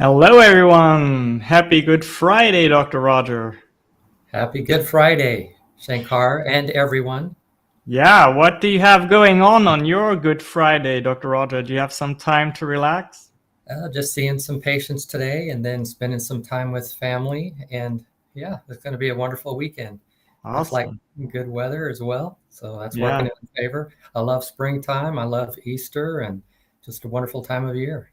Hello, everyone. Happy Good Friday, Dr. Roger. Happy Good Friday, Shankar and everyone. Yeah, what do you have going on your Good Friday, Dr. Roger? Do you have some time to relax? Just seeing some patients today and then spending some time with family. And yeah, it's going to be a wonderful weekend. Looks like Awesome. good weather as well. So that's working Yeah. in favor. I love springtime. I love Easter and just a wonderful time of year.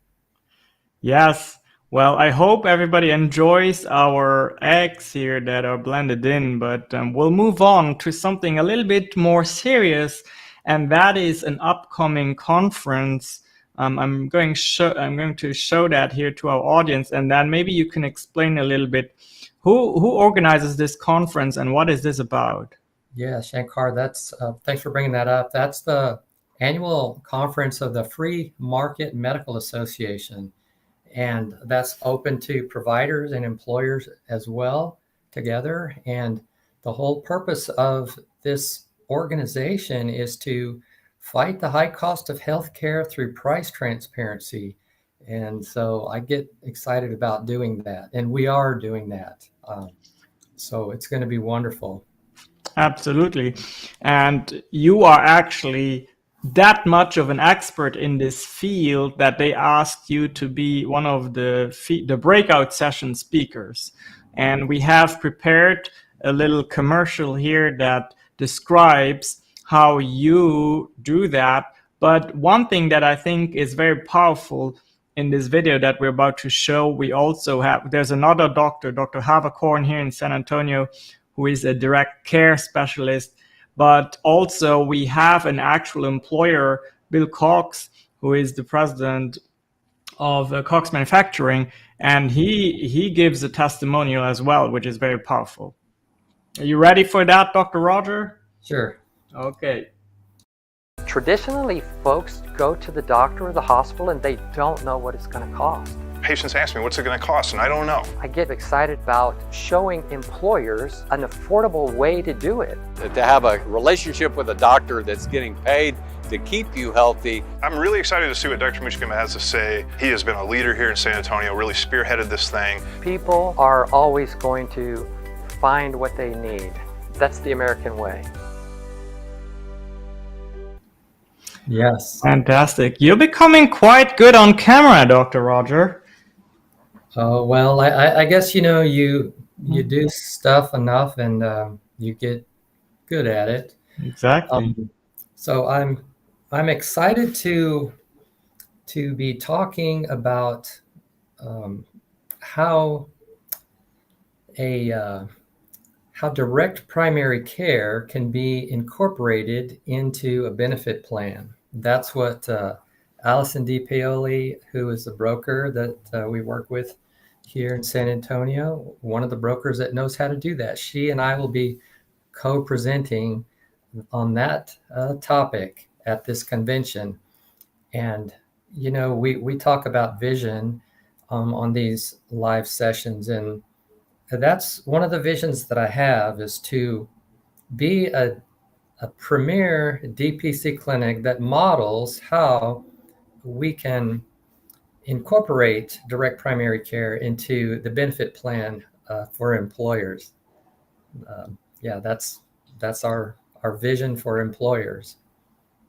Yes. Well, I hope everybody enjoys our eggs here that are blended in, but we'll move on to something a little bit more serious, and that is an upcoming conference. I'm going to show that here to our audience, and then maybe you can explain a little bit who organizes this conference and what is this about. Yeah, Shankar, that's thanks for bringing that up. That's the annual conference of the Free Market Medical Association. And that's open to providers and employers as well together. And the whole purpose of this organization is to fight the high cost of healthcare through price transparency. And so I get excited about doing that, and we are doing that. So it's going to be wonderful. Absolutely. And you are actually that much of an expert in this field that they asked you to be one of the breakout session speakers. And we have prepared a little commercial here that describes how you do that. But one thing that I think is very powerful in this video that we're about to show, we also have, there's another doctor, Dr. Hava Korn here in San Antonio, who is a direct care specialist. But also we have an actual employer, Bill Cox, who is the president of Cox Manufacturing, and he gives a testimonial as well, which is very powerful. Are you ready for that, Dr. Roger? Sure. Okay. Traditionally, folks go to the doctor or the hospital and they don't know what it's going to cost. Patients ask me, what's it going to cost? And I don't know. I get excited about showing employers an affordable way to do it. To have a relationship with a doctor that's getting paid to keep you healthy. I'm really excited to see what Dr. Mushkema has to say. He has been a leader here in San Antonio, really spearheaded this thing. People are always going to find what they need. That's the American way. Yes. Fantastic. You're becoming quite good on camera, Dr. Roger. Oh, well, I guess, you do stuff enough and you get good at it. Exactly. So I'm excited to be talking about how how direct primary care can be incorporated into a benefit plan. That's what Allison D. Paoli, who is the broker that we work with here in San Antonio, one of the brokers that knows how to do that. She and I will be co-presenting on that topic at this convention. And, we talk about vision on these live sessions. And that's one of the visions that I have, is to be a premier DPC clinic that models how we can incorporate direct primary care into the benefit plan for employers. Yeah, that's our vision for employers.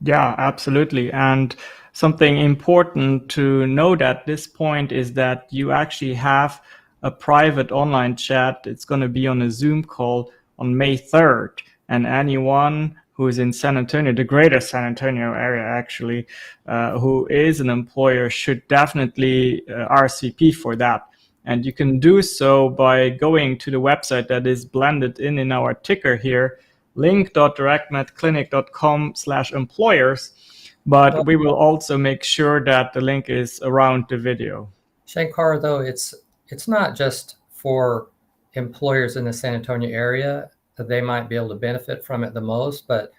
Yeah, absolutely. And something important to note at this point is that you actually have a private online chat. It's going to be on a Zoom call on May 3rd. And anyone who is in San Antonio, the greater San Antonio area actually, who is an employer should definitely RSVP for that. And you can do so by going to the website that is blended in our ticker here, link.directmedclinic.com/employers. But we will also make sure that the link is around the video. Shankar, though, it's not just for employers in the San Antonio area that they might be able to benefit from it the most, but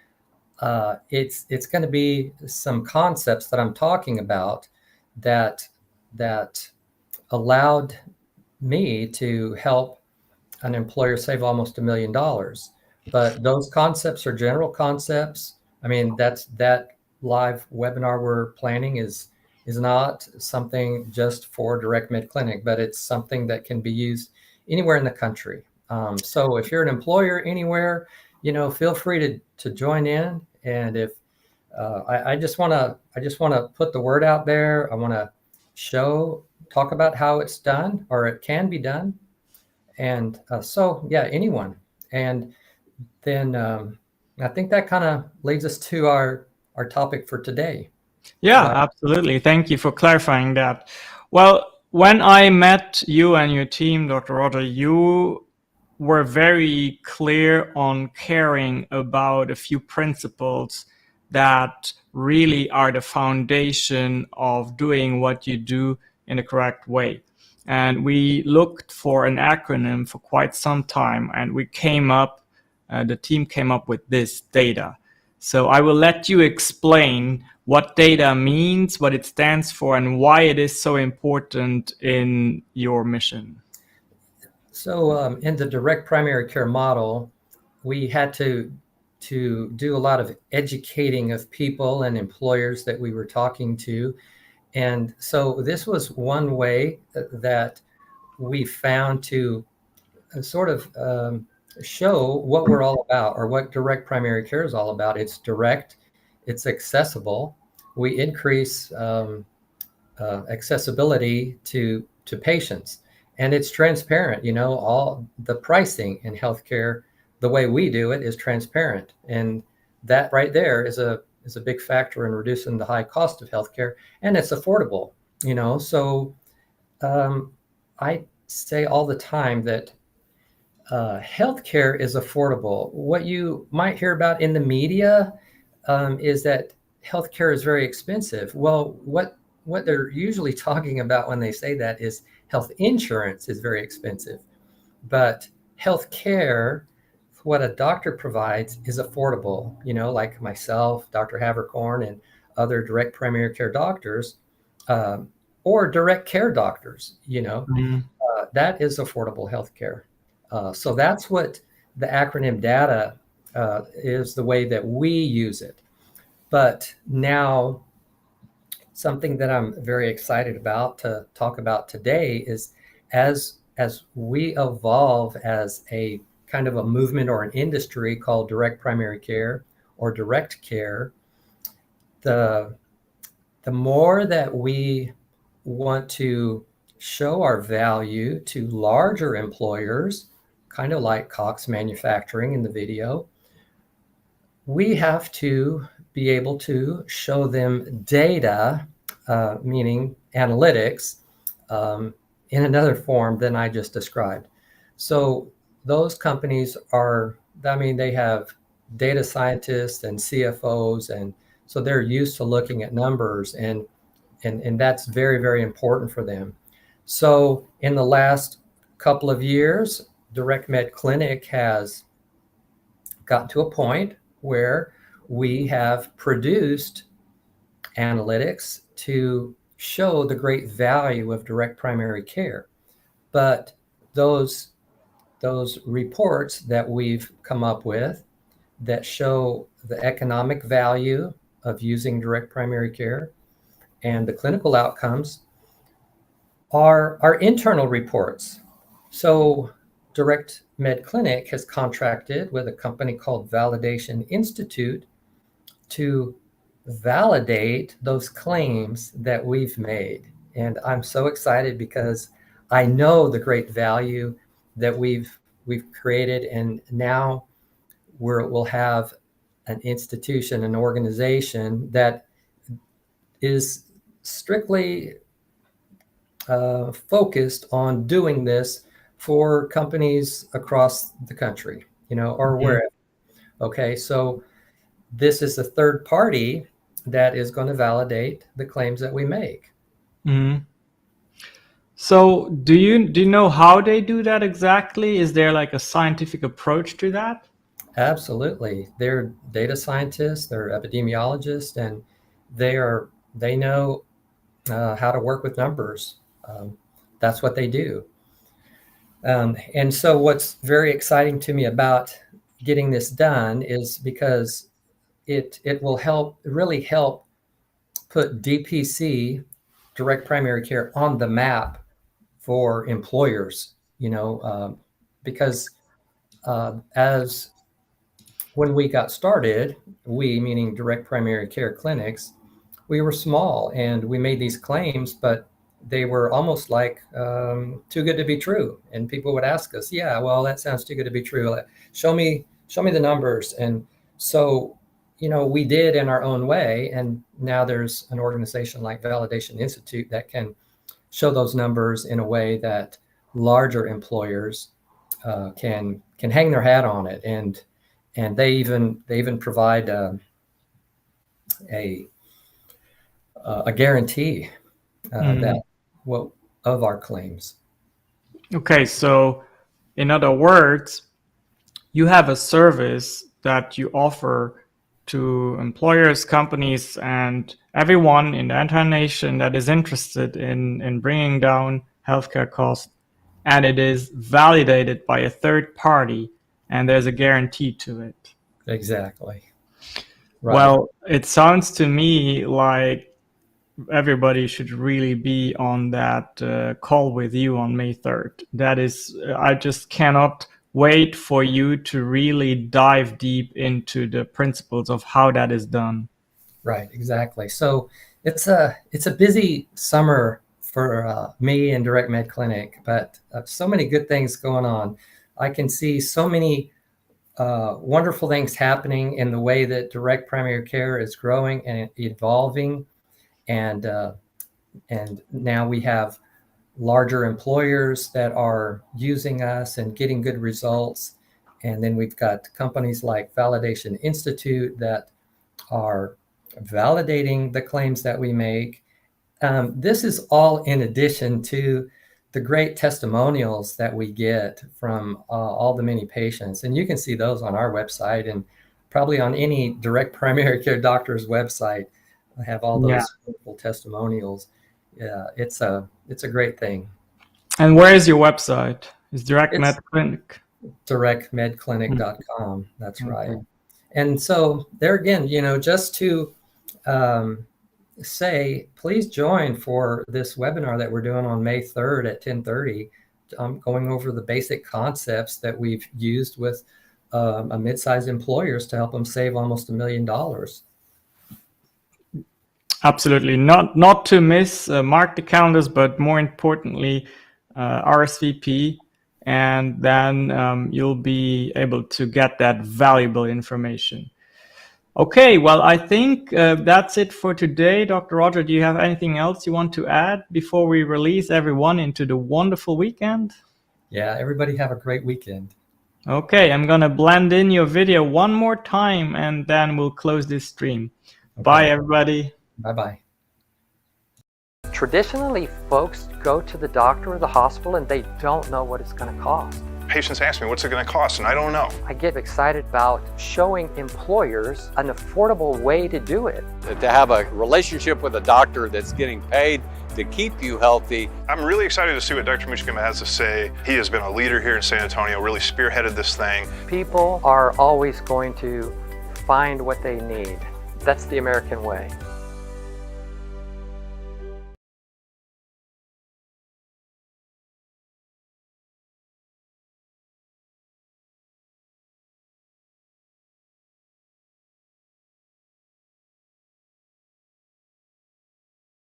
it's going to be some concepts that I'm talking about that allowed me to help an employer save almost $1 million. But those concepts are general concepts. I mean, that live webinar we're planning is is not something just for Direct Med Clinic, but it's something that can be used anywhere in the country. So if you're an employer anywhere, feel free to join in. And if I just want to put the word out there. I want to talk about how it's done, or it can be done. And so, yeah, anyone. And then I think that kind of leads us to our topic for today. Yeah, absolutely. Thank you for clarifying that. Well, when I met you and your team, Dr. Roger, you were very clear on caring about a few principles that really are the foundation of doing what you do in the correct way. And we looked for an acronym for quite some time, and we the team came up with this DATA. So I will let you explain what DATA means, what it stands for, and why it is so important in your mission. So in the direct primary care model, we had to do a lot of educating of people and employers that we were talking to. And so this was one way that we found to sort of show what we're all about, or what direct primary care is all about. It's direct, it's accessible. We increase accessibility to patients, and it's transparent. All the pricing in healthcare, the way we do it, is transparent, and that right there is a big factor in reducing the high cost of healthcare, and it's affordable. So I say all the time that healthcare is affordable. What you might hear about in the media is that healthcare is very expensive. Well, what they're usually talking about when they say that is health insurance is very expensive. But healthcare, what a doctor provides, is affordable. Like myself, Dr. Havercorn, and other direct primary care doctors, or direct care doctors, that is affordable healthcare. So that's what the acronym DATA is, the way that we use it. But now, something that I'm very excited about to talk about today is as we evolve as a kind of a movement or an industry called direct primary care or direct care, the more that we want to show our value to larger employers, kind of like Cox Manufacturing in the video, we have to be able to show them data, meaning analytics, in another form than I just described. So those companies they have data scientists and CFOs, and so they're used to looking at numbers, and that's very, very important for them. So in the last couple of years, Direct Med Clinic has gotten to a point where we have produced analytics to show the great value of direct primary care. But those reports that we've come up with that show the economic value of using direct primary care and the clinical outcomes are our internal reports. So Direct Med Clinic has contracted with a company called Validation Institute to validate those claims that we've made. And I'm so excited because I know the great value that we've created, and now we'll have an institution, an organization that is strictly focused on doing this for companies across the country, or wherever. Okay, so this is a third party that is going to validate the claims that we make. Mm-hmm. So do you know how they do that exactly? Is there like a scientific approach to that? Absolutely. They're data scientists, they're epidemiologists, and they know how to work with numbers. That's what they do. And so what's very exciting to me about getting this done is because it will really help put DPC direct primary care on the map for employers, because as when we got started, we, meaning direct primary care clinics, we were small and we made these claims, but they were almost like too good to be true. And people would ask us, yeah, well, that sounds too good to be true. Show me the numbers. And so, we did in our own way. And now there's an organization like Validation Institute that can show those numbers in a way that larger employers can hang their hat on it. And they even provide a guarantee of our claims. Okay, so in other words, you have a service that you offer to employers, companies, and everyone in the entire nation that is interested in bringing down healthcare costs, and it is validated by a third party, and there's a guarantee to it. Exactly. Right. Well, it sounds to me like everybody should really be on that call with you on May 3rd. That is, I just cannot wait for you to really dive deep into the principles of how that is done. Right, exactly. So it's a busy summer for me and Direct Med Clinic, but so many good things going on. I can see so many wonderful things happening in the way that direct primary care is growing and evolving. And now we have larger employers that are using us and getting good results. And then we've got companies like Validation Institute that are validating the claims that we make. This is all in addition to the great testimonials that we get from all the many patients. And you can see those on our website and probably on any direct primary care doctor's website. I have all those wonderful testimonials. Yeah, it's a great thing. And where is your website? Is Direct Med Clinic? DirectMedClinic.com. That's right. And so there again, just to say, please join for this webinar that we're doing on May 3rd at 10:30. I'm going over the basic concepts that we've used with a mid-sized employers to help them save almost $1 million. Absolutely. Not to miss, mark the calendars, but more importantly, RSVP, and then you'll be able to get that valuable information. Okay, well, I think that's it for today. Dr. Roger, do you have anything else you want to add before we release everyone into the wonderful weekend? Yeah, everybody have a great weekend. Okay, I'm going to blend in your video one more time, and then we'll close this stream. Okay. Bye, everybody. Bye-bye. Traditionally, folks go to the doctor or the hospital and they don't know what it's going to cost. Patients ask me, what's it going to cost? And I don't know. I get excited about showing employers an affordable way to do it. To have a relationship with a doctor that's getting paid to keep you healthy. I'm really excited to see what Dr. Muchikama has to say. He has been a leader here in San Antonio, really spearheaded this thing. People are always going to find what they need. That's the American way.